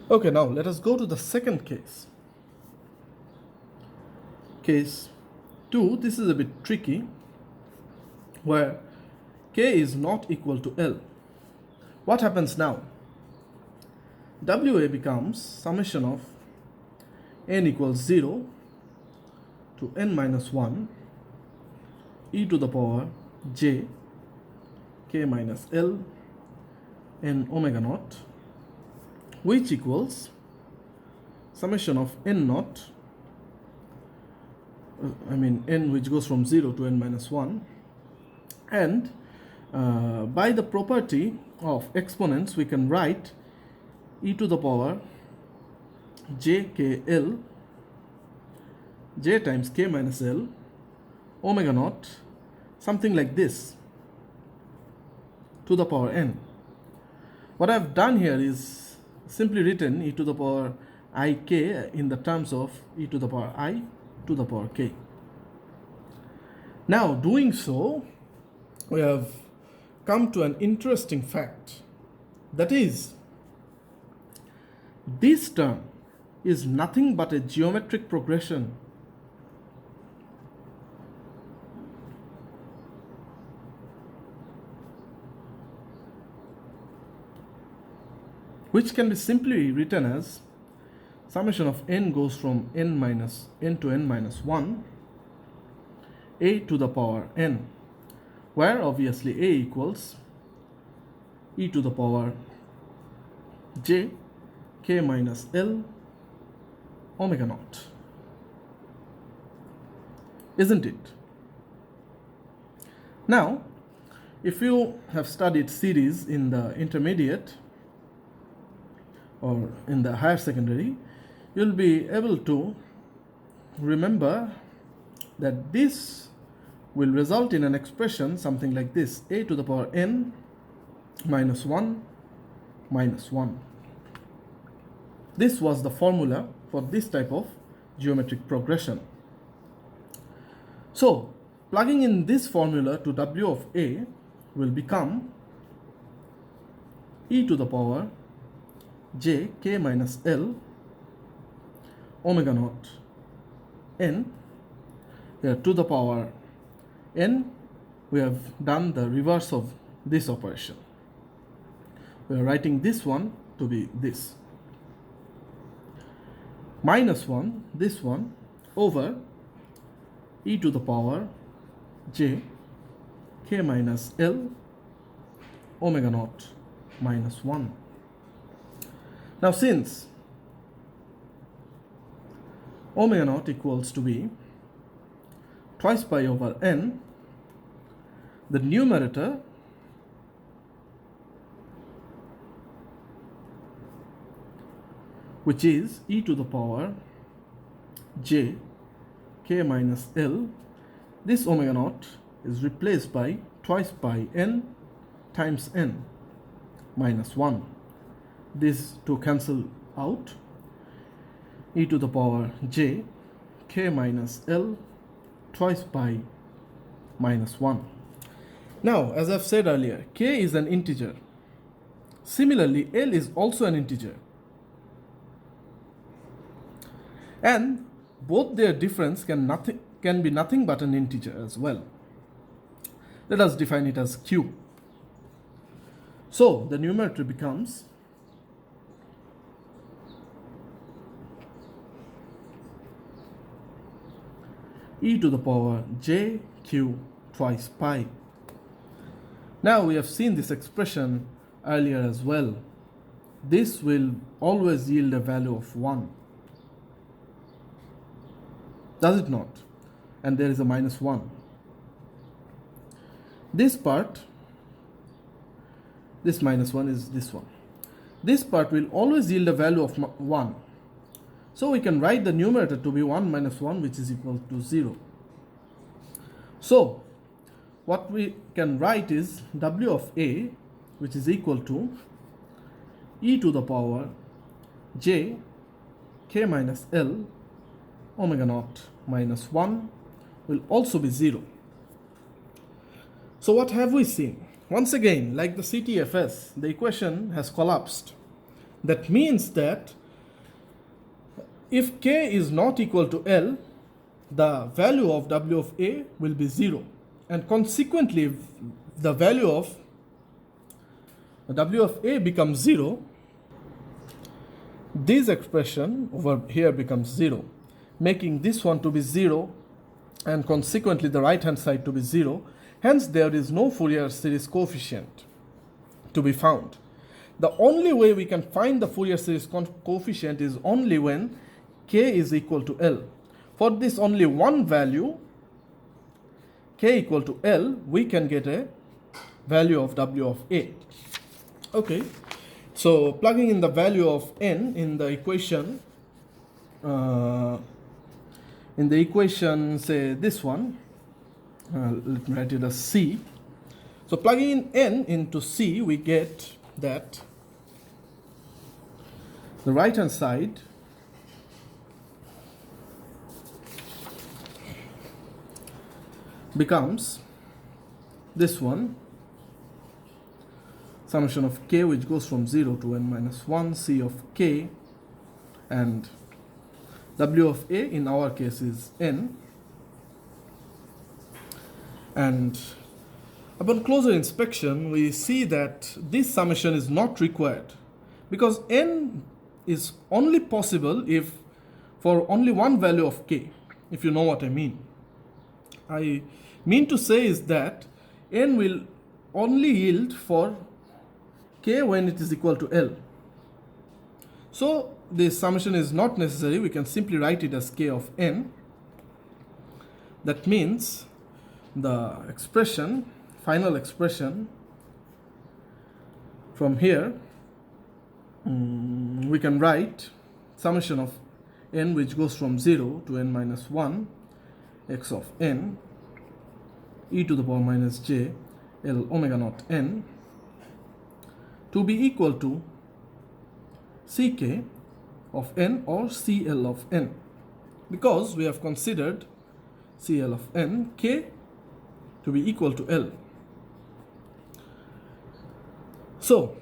Okay, now let us go to the second case. Case 2, this is a bit tricky, where k is not equal to L. What happens now? WA becomes summation of n equals 0 to n minus 1 e to the power j k minus L n omega naught, which equals summation of n naught, n which goes from 0 to n minus 1, and by the property of exponents we can write e to the power jkl, j times k minus L omega naught, something like this, to the power n. What I've done here is simply written e to the power ik in the terms of e to the power I to the power k. Now, doing so, we have come to an interesting fact, that is, this term is nothing but a geometric progression which can be simply written as summation of n goes from n to n minus 1 a to the power n, where obviously a equals e to the power j k minus L omega naught, isn't it? Now, if you have studied series in the intermediate or in the higher secondary, you'll be able to remember that this will result in an expression something like this: a to the power n minus 1 minus 1. This was the formula for this type of geometric progression. So, plugging in this formula to W of A will become e to the power j k minus L omega naught n. Here to the power n, we have done the reverse of this operation. We are writing this one to be this. Minus 1, this one, over e to the power j k minus L omega naught minus 1. Now, since omega naught equals to be twice pi over n, the numerator which is e to the power j k minus L, this omega naught is replaced by twice pi n times n minus 1. This to cancel out, e to the power j k minus L twice pi minus 1. Now, as I've said earlier, k is an integer. Similarly, L is also an integer. And both their difference can be nothing but an integer as well. Let us define it as q. So, the numerator becomes e to the power j q twice pi. Now, we have seen this expression earlier as well. This will always yield a value of 1. Does it not? And there is a minus 1. This part, this minus 1 is this one. This part will always yield a value of 1. So we can write the numerator to be 1 minus 1, which is equal to 0. So what we can write is W of A, which is equal to e to the power j k minus L omega naught minus 1 will also be 0. So what have we seen? Once again, like the CTFS, the equation has collapsed. That means that if k is not equal to L, the value of W of A will be 0. And consequently, if the value of W of A becomes 0, this expression over here becomes 0, making this one to be 0 and consequently the right hand side to be 0. Hence, there is no Fourier series coefficient to be found. The only way we can find the Fourier series coefficient is only when k is equal to L. For this only one value, k equal to L, we can get a value of W of A. Okay, so plugging in the value of n in the equation, say this one, let me write it as C. So plugging in n into C, we get that the right hand side becomes this one, summation of k, which goes from 0 to n minus 1, C of k, and W of A in our case is n. And upon closer inspection, we see that this summation is not required, because n is only possible if for only one value of k, if you know what I mean. I mean to say is that n will only yield for k when it is equal to L. So this summation is not necessary. We can simply write it as k of n. That means the expression, final expression from here, we can write summation of n, which goes from 0 to n minus 1, x of n, e to the power minus j, L omega naught n, to be equal to Ck of n or Cl of n, because we have considered Cl of n, k to be equal to L. So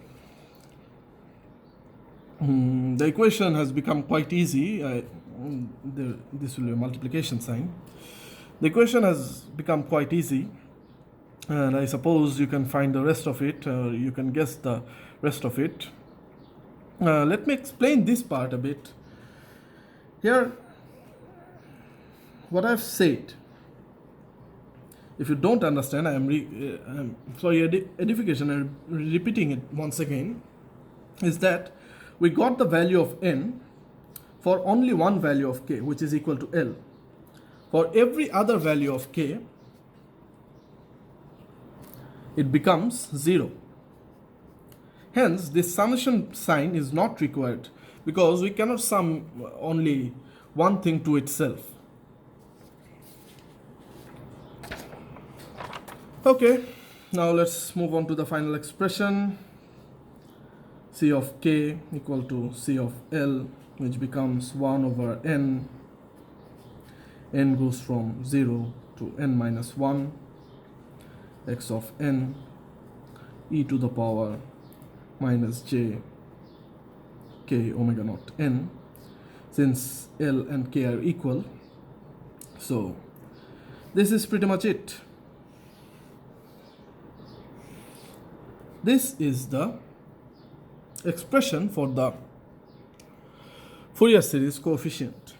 the equation has become quite easy. This will be a multiplication sign. The equation has become quite easy, and I suppose you can find the rest of it, you can guess the rest of it. Let me explain this part a bit. Here, what I've said, if you don't understand, I'm for your edification, I'm repeating it once again, is that we got the value of n for only one value of k, which is equal to L. For every other value of k, it becomes 0. Hence, this summation sign is not required, because we cannot sum only one thing to itself. Okay, now let's move on to the final expression. C of k equal to C of L, which becomes 1 over n. N goes from 0 to n minus 1, x of n, e to the power minus j, k omega naught n, since L and k are equal. So this is pretty much it. This is the expression for the Fourier series coefficient.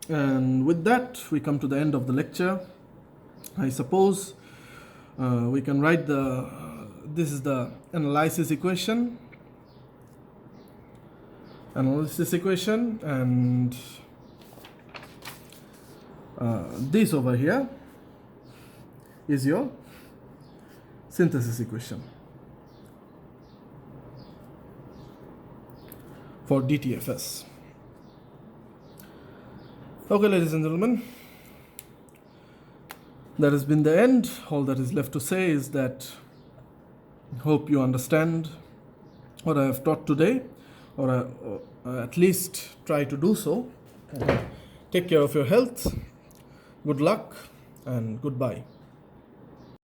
And with that, we come to the end of the lecture. I suppose we can write this is the analysis equation, and this over here is your synthesis equation for DTFS. Okay, ladies and gentlemen, that has been the end. All that is left to say is that I hope you understand what I have taught today, or at least try to do so. Take care of your health. Good luck and goodbye.